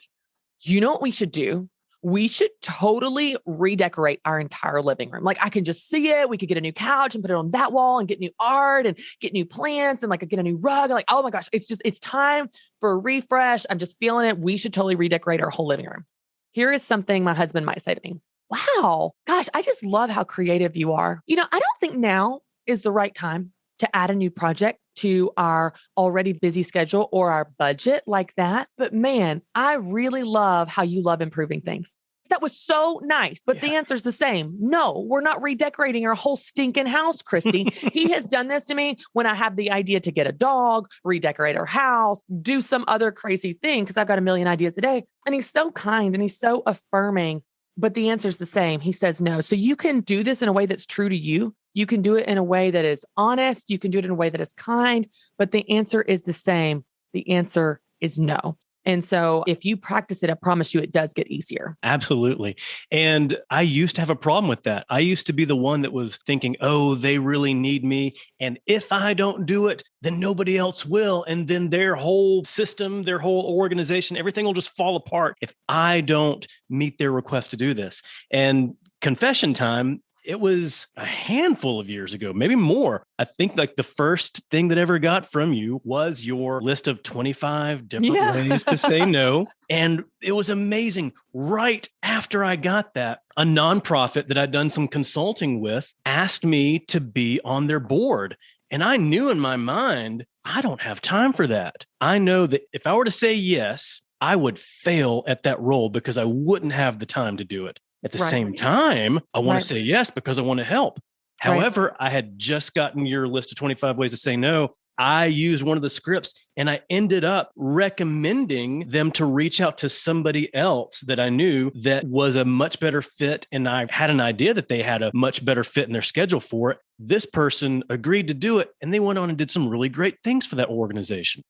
you know what we should do? We should totally redecorate our entire living room. Like I can just see it. We could get a new couch and put it on that wall and get new art and get new plants and like get a new rug. Like, oh my gosh, it's time for a refresh. I'm just feeling it. We should totally redecorate our whole living room. Here is something my husband might say to me. Wow, gosh, I just love how creative you are. I don't think now is the right time to add a new project to our already busy schedule or our budget like that. But man, I really love how you love improving things. That was so nice. But the answer's the same. No, we're not redecorating our whole stinking house, Christy. He has done this to me when I have the idea to get a dog, redecorate our house, do some other crazy thing, because I've got a million ideas a day. And he's so kind and he's so affirming. But the answer's the same. He says no. So you can do this in a way that's true to you. You can do it in a way that is honest. You can do it in a way that is kind, but the answer is the same. The answer is no. And so if you practice it, I promise you, it does get easier. Absolutely. And I used to have a problem with that. I used to be the one that was thinking, oh, they really need me. And if I don't do it, then nobody else will. And then their whole system, their whole organization, everything will just fall apart if I don't meet their request to do this. And confession time, it was a handful of years ago, maybe more. I think like the first thing that I ever got from you was your list of 25 different ways to say no. And it was amazing. Right after I got that, a nonprofit that I'd done some consulting with asked me to be on their board. And I knew in my mind, I don't have time for that. I know that if I were to say yes, I would fail at that role because I wouldn't have the time to do it. At the same time, I want to say yes because I want to help. However, I had just gotten your list of 25 ways to say no. I used one of the scripts and I ended up recommending them to reach out to somebody else that I knew that was a much better fit. And I had an idea that they had a much better fit in their schedule for it. This person agreed to do it and they went on and did some really great things for that organization.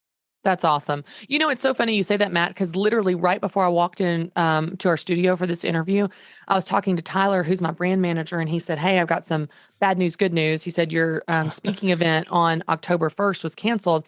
That's awesome. You know, it's so funny you say that, Matt, because literally right before I walked in to our studio for this interview, I was talking to Tyler, who's my brand manager, and he said, hey, I've got some bad news, good news. He said, your speaking event on October 1st was canceled,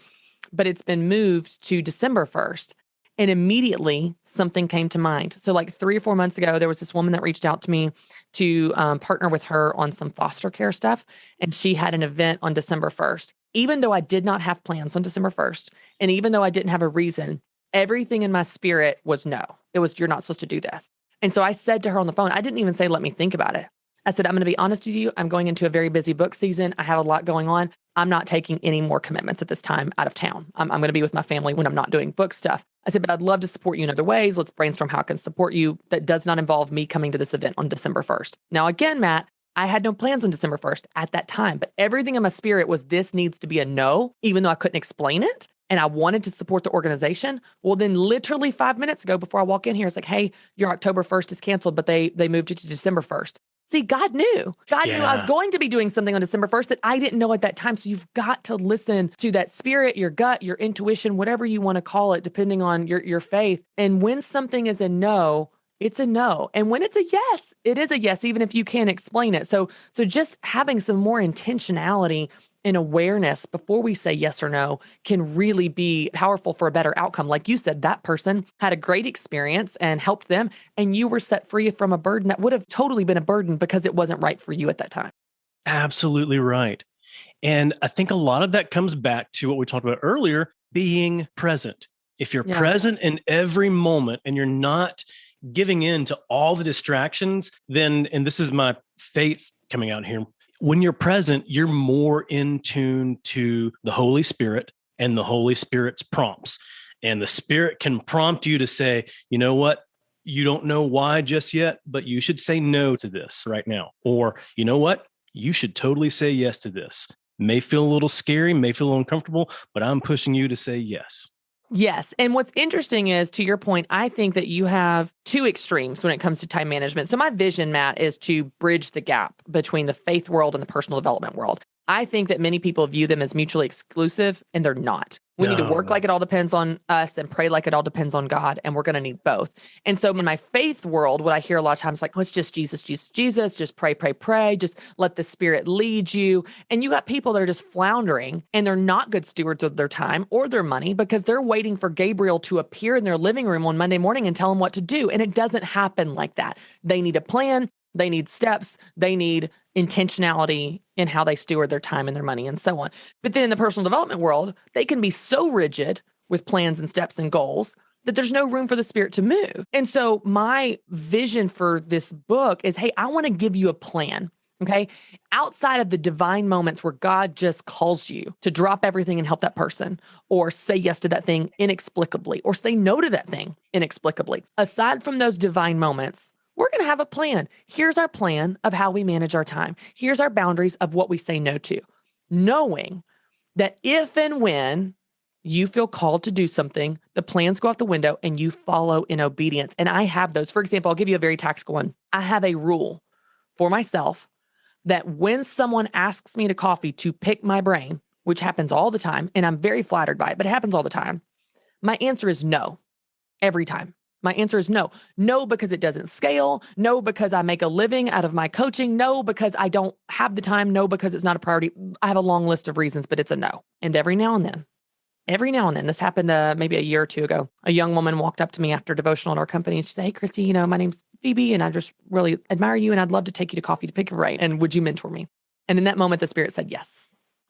but it's been moved to December 1st. And immediately something came to mind. So like 3 or 4 months ago, there was this woman that reached out to me to partner with her on some foster care stuff. And she had an event on December 1st. Even though I did not have plans on December 1st, and even though I didn't have a reason, everything in my spirit was no. It was, you're not supposed to do this. And so I said to her on the phone, I didn't even say, let me think about it. I said, I'm going to be honest with you. I'm going into a very busy book season. I have a lot going on. I'm not taking any more commitments at this time out of town. I'm going to be with my family when I'm not doing book stuff. I said, but I'd love to support you in other ways. Let's brainstorm how I can support you. That does not involve me coming to this event on December 1st. Now, again, Matt, I had no plans on December 1st at that time, but everything in my spirit was this needs to be a no, even though I couldn't explain it. And I wanted to support the organization. Well, then literally 5 minutes ago before I walk in here, it's like, hey, your October 1st is canceled, but they moved it to December 1st. See, God knew. God knew I was going to be doing something on December 1st that I didn't know at that time. So you've got to listen to that spirit, your gut, your intuition, whatever you want to call it, depending on your faith. And when something is a no, it's a no. And when it's a yes, it is a yes, even if you can't explain it. So just having some more intentionality and awareness before we say yes or no can really be powerful for a better outcome. Like you said, that person had a great experience and helped them, and you were set free from a burden that would have totally been a burden because it wasn't right for you at that time. Absolutely right. And I think a lot of that comes back to what we talked about earlier, being present. If you're present in every moment and you're not giving in to all the distractions, then, and this is my faith coming out here, when you're present, you're more in tune to the Holy Spirit and the Holy Spirit's prompts. And the Spirit can prompt you to say, you know what? You don't know why just yet, but you should say no to this right now. Or, you know what? You should totally say yes to this. May feel a little scary, may feel a little uncomfortable, but I'm pushing you to say yes. Yes. And what's interesting is, to your point, I think that you have two extremes when it comes to time management. So my vision, Matt, is to bridge the gap between the faith world and the personal development world. I think that many people view them as mutually exclusive, and they're not. We need to work like it all depends on us and pray like it all depends on God, and we're going to need both. And so in my faith world, what I hear a lot of times, like, oh, it's just Jesus, Jesus, Jesus, just pray, pray, pray, just let the Spirit lead you. And you got people that are just floundering, and they're not good stewards of their time or their money because they're waiting for Gabriel to appear in their living room on Monday morning and tell them what to do. And it doesn't happen like that. They need a plan. They need steps. They need intentionality in how they steward their time and their money and so on. But then in the personal development world, they can be so rigid with plans and steps and goals that there's no room for the Spirit to move. And so my vision for this book is, hey, I want to give you a plan. Okay. Outside of the divine moments where God just calls you to drop everything and help that person, or say yes to that thing inexplicably, or say no to that thing inexplicably. Aside from those divine moments, we're going to have a plan. Here's our plan of how we manage our time. Here's our boundaries of what we say no to. Knowing that if and when you feel called to do something, the plans go out the window and you follow in obedience. And I have those. For example, I'll give you a very tactical one. I have a rule for myself that when someone asks me to coffee to pick my brain, which happens all the time, and I'm very flattered by it, but it happens all the time, my answer is no. Every time. My answer is no. No, because it doesn't scale. No, because I make a living out of my coaching. No, because I don't have the time. No, because it's not a priority. I have a long list of reasons, but it's a no. And every now and then, this happened maybe a year or two ago, a young woman walked up to me after devotional at our company and she said, "Hey, Christy, my name's Phoebe and I just really admire you and I'd love to take you to coffee to pick your brain. And would you mentor me?" And in that moment, the Spirit said yes.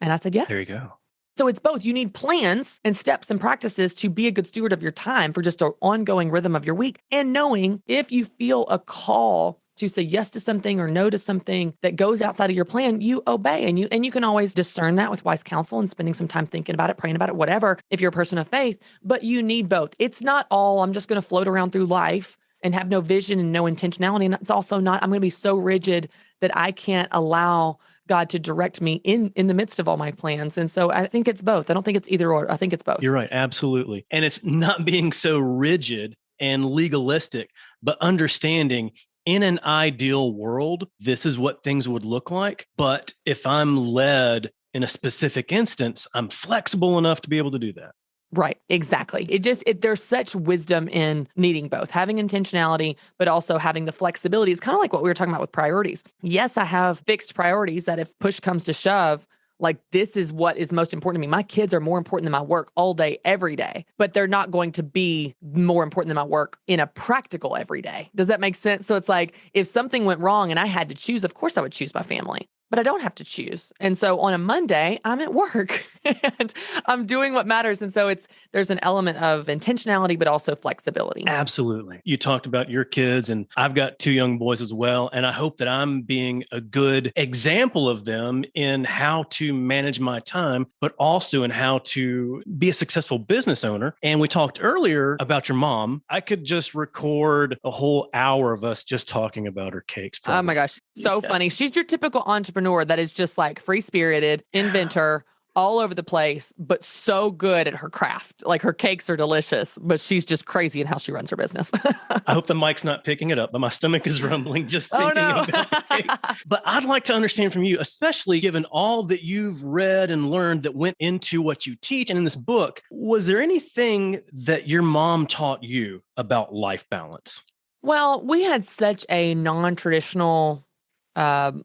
And I said yes. There you go. So it's both. You need plans and steps and practices to be a good steward of your time for just an ongoing rhythm of your week. And knowing if you feel a call to say yes to something or no to something that goes outside of your plan, you obey. And you can always discern that with wise counsel and spending some time thinking about it, praying about it, whatever, if you're a person of faith. But you need both. It's not all, I'm just going to float around through life and have no vision and no intentionality. And it's also not, I'm going to be so rigid that I can't allow God to direct me in the midst of all my plans. And so I think it's both. I don't think it's either or. I think it's both. You're right. Absolutely. And it's not being so rigid and legalistic, but understanding in an ideal world, this is what things would look like. But if I'm led in a specific instance, I'm flexible enough to be able to do that. Right. Exactly. There's such wisdom in needing both, having intentionality, but also having the flexibility. It's kind of like what we were talking about with priorities. Yes, I have fixed priorities that if push comes to shove, like this is what is most important to me. My kids are more important than my work all day, every day, but they're not going to be more important than my work in a practical every day. Does that make sense? So it's like if something went wrong and I had to choose, of course I would choose my family. But I don't have to choose. And so on a Monday, I'm at work and I'm doing what matters. And so there's an element of intentionality, but also flexibility. Absolutely. You talked about your kids, and I've got 2 young boys as well. And I hope that I'm being a good example of them in how to manage my time, but also in how to be a successful business owner. And we talked earlier about your mom. I could just record a whole hour of us just talking about her cakes. Probably. Oh my gosh. So funny. She's your typical entrepreneur that is just like free-spirited, inventor, all over the place, but so good at her craft. Like her cakes are delicious, but she's just crazy in how she runs her business. I hope the mic's not picking it up, but my stomach is rumbling just thinking about the cakes. But I'd like to understand from you, especially given all that you've read and learned that went into what you teach and in this book, was there anything that your mom taught you about life balance? Well, we had such a non-traditional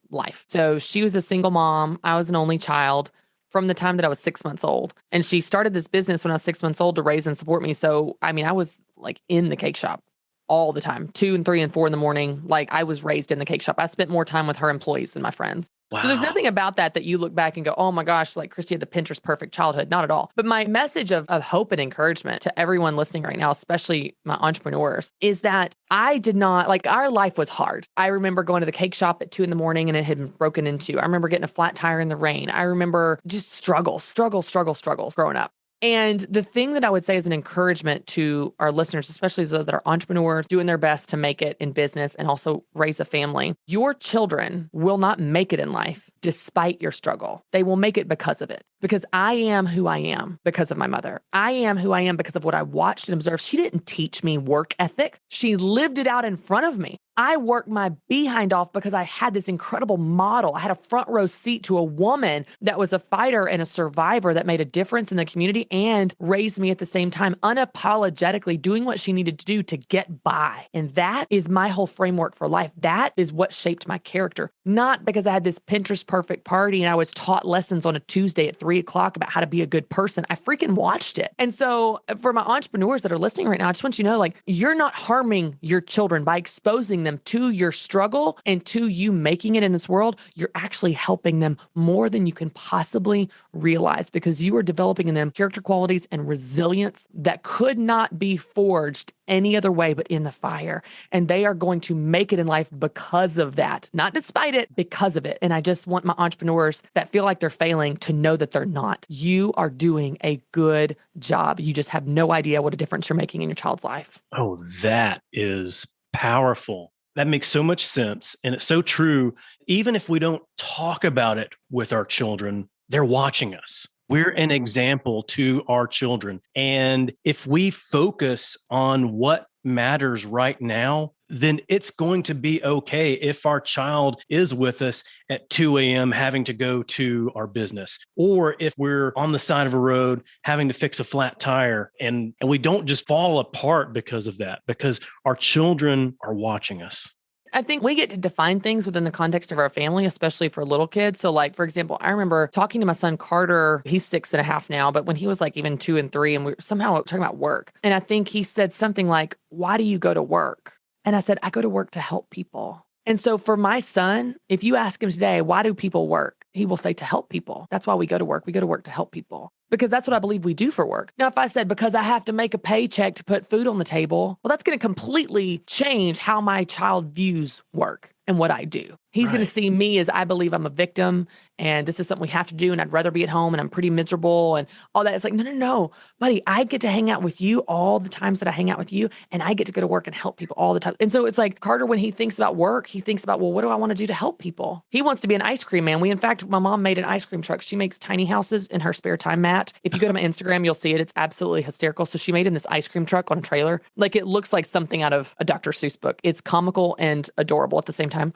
life. So she was a single mom. I was an only child from the time that I was 6 months old. And she started this business when I was 6 months old to raise and support me. So, I mean, I was like in the cake shop all the time, 2 and 3 and 4 in the morning. Like I was raised in the cake shop. I spent more time with her employees than my friends. Wow. So there's nothing about that you look back and go, oh my gosh, like Christy had the Pinterest perfect childhood. Not at all. But my message of hope and encouragement to everyone listening right now, especially my entrepreneurs, is that I did not, like our life was hard. I remember going to the cake shop at 2 in the morning and it had been broken into. I remember getting a flat tire in the rain. I remember just struggles growing up. And the thing that I would say is an encouragement to our listeners, especially those that are entrepreneurs doing their best to make it in business and also raise a family, your children will not make it in life despite your struggle. They will make it because of it. Because I am who I am because of my mother. I am who I am because of what I watched and observed. She didn't teach me work ethic. She lived it out in front of me. I worked my behind off because I had this incredible model. I had a front row seat to a woman that was a fighter and a survivor that made a difference in the community and raised me at the same time, unapologetically doing what she needed to do to get by. And that is my whole framework for life. That is what shaped my character. Not because I had this Pinterest perfect party and I was taught lessons on a Tuesday at 3:00 about how to be a good person. I freaking watched it. And so for my entrepreneurs that are listening right now, I just want you to know, like, you're not harming your children by exposing them to your struggle and to you making it in this world. You're actually helping them more than you can possibly realize because you are developing in them character qualities and resilience that could not be forged any other way but in the fire. And they are going to make it in life because of that, not despite it, because of it. And I just want my entrepreneurs that feel like they're failing to know that they're not. You are doing a good job. You just have no idea what a difference you're making in your child's life. Oh, that is powerful. That makes so much sense. And it's so true. Even if we don't talk about it with our children, they're watching us. We're an example to our children. And if we focus on what matters right now, then it's going to be okay if our child is with us at 2 a.m. having to go to our business, or if we're on the side of a road having to fix a flat tire, and we don't just fall apart because of that, because our children are watching us. I think we get to define things within the context of our family, especially for little kids. So like, for example, I remember talking to my son, Carter, he's 6.5 now, but when he was like even 2 and 3, and we were somehow talking about work. And I think he said something like, "Why do you go to work?" And I said, "I go to work to help people." And so for my son, if you ask him today, why do people work? He will say to help people. That's why we go to work. We go to work to help people because that's what I believe we do for work. Now, if I said, because I have to make a paycheck to put food on the table, well, that's going to completely change how my child views work and what I do. He's going to see me as I believe I'm a victim and this is something we have to do. And I'd rather be at home and I'm pretty miserable and all that. It's like, no, buddy, I get to hang out with you all the times that I hang out with you. And I get to go to work and help people all the time. And so it's like Carter, when he thinks about work, he thinks about, well, what do I want to do to help people? He wants to be an ice cream man. In fact, my mom made an ice cream truck. She makes tiny houses in her spare time, Matt. If you go to my Instagram, you'll see it. It's absolutely hysterical. So she made him this ice cream truck on a trailer. Like it looks like something out of a Dr. Seuss book. It's comical and adorable at the same time.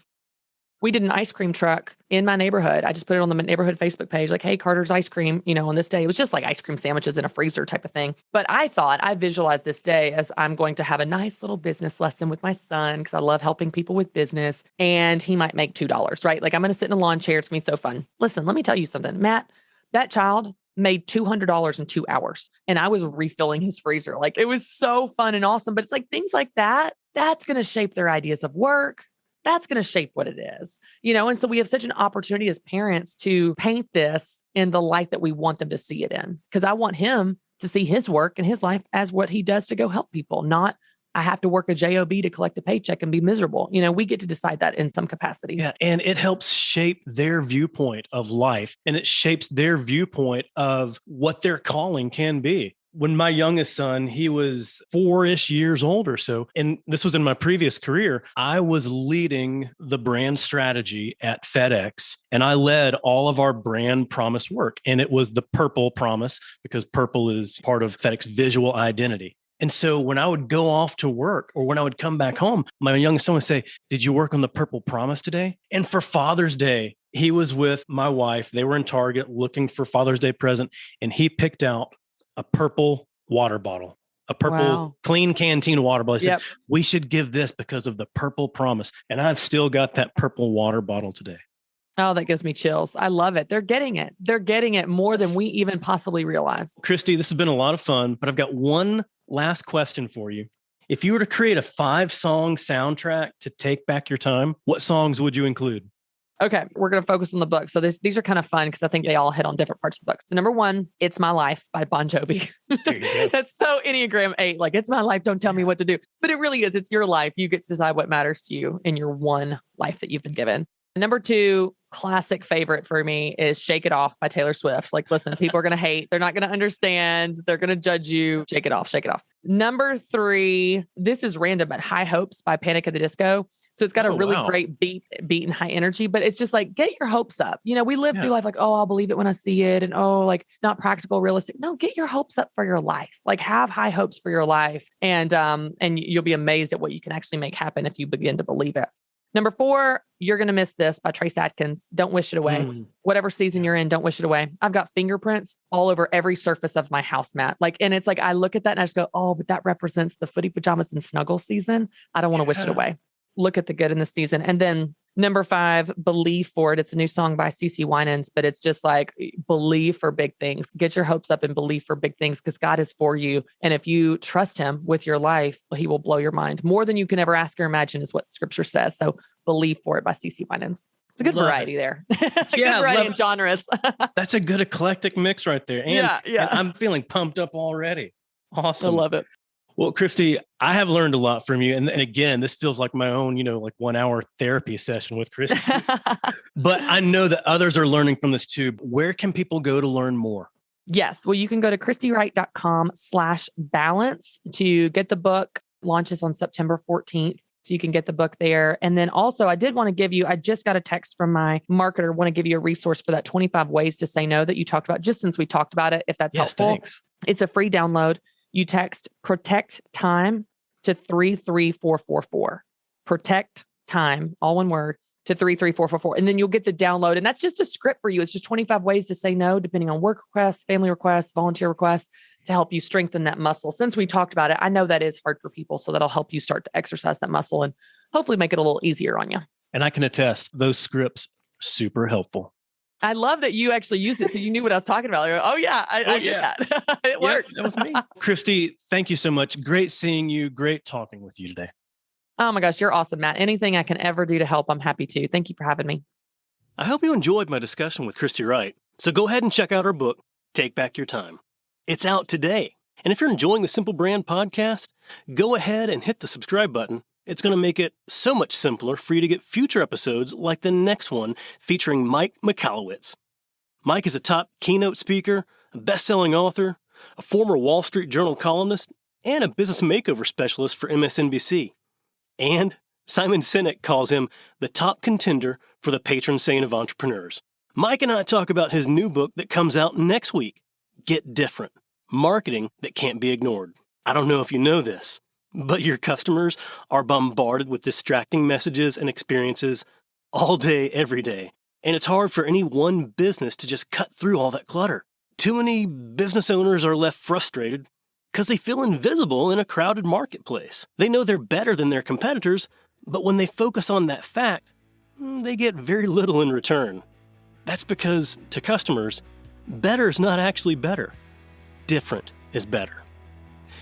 We did an ice cream truck in my neighborhood. I just put it on the neighborhood Facebook page, like, hey, Carter's ice cream, on this day. It was just like ice cream sandwiches in a freezer type of thing. But I visualized this day as I'm going to have a nice little business lesson with my son because I love helping people with business. And he might make $2, right? Like I'm going to sit in a lawn chair. It's going to be so fun. Listen, let me tell you something, Matt, that child made $200 in 2 hours and I was refilling his freezer. Like it was so fun and awesome. But it's like things like that, that's going to shape their ideas of work. That's going to shape what it is, and so we have such an opportunity as parents to paint this in the light that we want them to see it in. Because I want him to see his work and his life as what he does to go help people, not I have to work a job to collect a paycheck and be miserable. We get to decide that in some capacity. Yeah. And it helps shape their viewpoint of life and it shapes their viewpoint of what their calling can be. When my youngest son, he was 4-ish years old or so, and this was in my previous career, I was leading the brand strategy at FedEx, and I led all of our brand promise work. And it was the purple promise because purple is part of FedEx visual identity. And so when I would go off to work or when I would come back home, my youngest son would say, "Did you work on the purple promise today?" And for Father's Day, he was with my wife. They were in Target looking for Father's Day present, and he picked out a purple water bottle, a purple clean canteen water bottle. He said, "We should give this because of the purple promise." And I've still got that purple water bottle today. Oh, that gives me chills. I love it. They're getting it. They're getting it more than we even possibly realize. Christy, this has been a lot of fun, but I've got one last question for you. If you were to create a 5-song soundtrack to take back your time, what songs would you include? Okay, we're going to focus on the book. So these are kind of fun because I think they all hit on different parts of the book. So number 1, It's My Life by Bon Jovi. That's so Enneagram 8. Like, it's my life. Don't tell me what to do. But it really is. It's your life. You get to decide what matters to you in your one life that you've been given. Number 2, classic favorite for me is Shake It Off by Taylor Swift. Like, listen, people are going to hate. They're not going to understand. They're going to judge you. Shake it off. Shake it off. Number 3, this is random, but High Hopes by Panic at the Disco. So it's got a really great beat and high energy, but it's just like, get your hopes up. We live through life like, oh, I'll believe it when I see it. And oh, like it's not practical, realistic. No, get your hopes up for your life. Like have high hopes for your life. And you'll be amazed at what you can actually make happen if you begin to believe it. Number 4, You're Gonna Miss This by Trace Adkins. Don't wish it away. Whatever season you're in, don't wish it away. I've got fingerprints all over every surface of my house, Matt. And it's like, I look at that and I just go, oh, but that represents the footy pajamas and snuggle season. I don't want to wish it away. Look at the good in the season. And then number 5, Believe for It. It's a new song by CeCe Winans, but it's just like believe for big things. Get your hopes up and believe for big things because God is for you. And if you trust him with your life, he will blow your mind. More than you can ever ask or imagine is what scripture says. So Believe for It by CeCe Winans. It's a good variety there. Good variety in genres. That's a good eclectic mix right there. And, and I'm feeling pumped up already. Awesome. I love it. Well, Christy, I have learned a lot from you. And again, this feels like my own, like 1-hour therapy session with Christy. But I know that others are learning from this too. Where can people go to learn more? Yes. Well, you can go to christywright.com/balance to get the book. Launches on September 14th. So you can get the book there. And then also I did want to give you, I just got a text from my marketer, want to give you a resource for that 25 ways to say no that you talked about, just since we talked about it, if that's helpful. Thanks. It's a free download. You text protect time to 33444. protect time, all one word, to 33444. And then you'll get the download. And that's just a script for you. It's just 25 ways to say no, depending on work requests, family requests, volunteer requests, to help you strengthen that muscle. Since we talked about it, I know that is hard for people. So that'll help you start to exercise that muscle and hopefully make it a little easier on you. And I can attest, those scripts, super helpful. I love that you actually used it. So you knew what I was talking about. Like, oh yeah, I get that. It works. That was me. Christy, thank you so much. Great seeing you. Great talking with you today. Oh my gosh, you're awesome, Matt. Anything I can ever do to help, I'm happy to. Thank you for having me. I hope you enjoyed my discussion with Christy Wright. So go ahead and check out her book, Take Back Your Time. It's out today. And if you're enjoying the Simple Brand podcast, go ahead and hit the subscribe button. It's going to make it so much simpler for you to get future episodes like the next one featuring Mike Michalowicz. Mike is a top keynote speaker, a best-selling author, a former Wall Street Journal columnist, and a business makeover specialist for MSNBC. And Simon Sinek calls him the top contender for the patron saint of entrepreneurs. Mike and I talk about his new book that comes out next week, Get Different, Marketing That Can't Be Ignored. I don't know if you know this, but your customers are bombarded with distracting messages and experiences all day, every day. And it's hard for any one business to just cut through all that clutter. Too many business owners are left frustrated because they feel invisible in a crowded marketplace. They know they're better than their competitors, but when they focus on that fact, they get very little in return. That's because, to customers, better is not actually better. Different is better.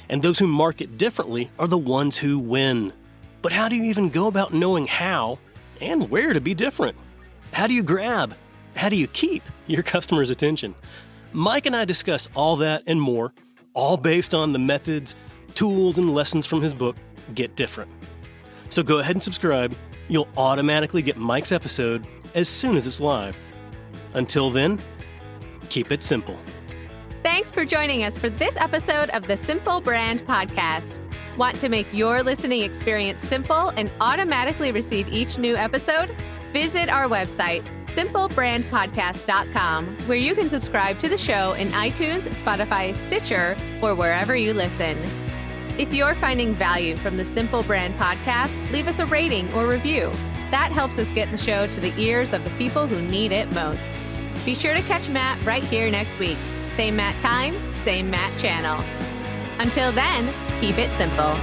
And those who market differently are the ones who win. But how do you even go about knowing how and where to be different? How do you grab? How do you keep your customers' attention? Mike and I discuss all that and more, all based on the methods, tools, and lessons from his book, Get Different. So go ahead and subscribe. You'll automatically get Mike's episode as soon as it's live. Until then, keep it simple. Thanks for joining us for this episode of the Simple Brand Podcast. Want to make your listening experience simple and automatically receive each new episode? Visit our website, simplebrandpodcast.com, where you can subscribe to the show in iTunes, Spotify, Stitcher, or wherever you listen. If you're finding value from the Simple Brand Podcast, leave us a rating or review. That helps us get the show to the ears of the people who need it most. Be sure to catch Matt right here next week. Same Matt time, same Matt channel. Until then, keep it simple.